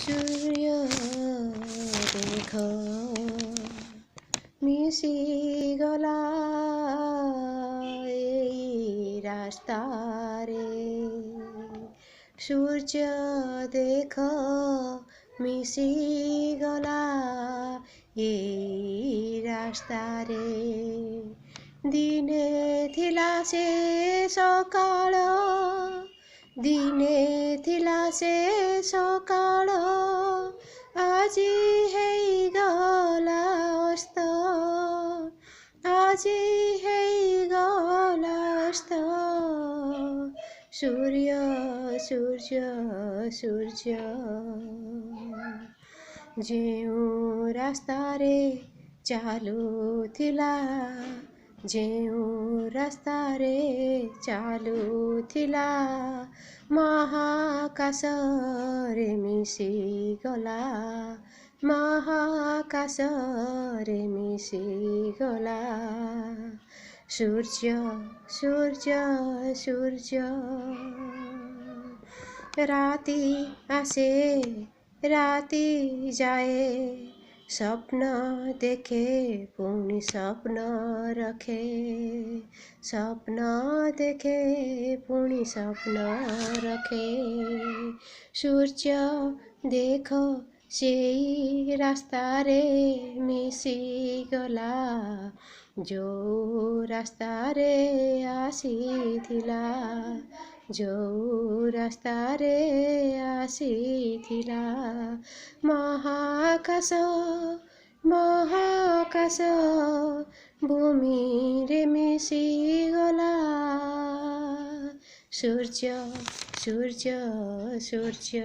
सूर्य देख मिशिगला एई रास्तारे। सूर्य देख मिशिगला एई रास्तारे। दिने थिला से सकाळ, दिने थिला से सकाळ, आजी हेइगला अस्त, आजी हेइगला अस्त। सूर्य सूर्य सूर्य जेउ रास्तारे चालुथिला, जेउ रास्तारे चालुथिला, महाकाशरे मिशिगला, महाकाशरे मिशिगला। सूर्य सूर्य सूर्य राति आसे राति जाए, स्वप्न देखे पुणी स्वप्न रखे, स्वप्न देखे पुणी स्वप्न रखे। सूर्य देख सेई रास्तारे मिशिगला, जो रास्तारे आसीथिला, जो रास्तारे आसीथिला। महाकाश महाकाश भूमि रे मिशिगला। सूर्य सूर्य सूर्य।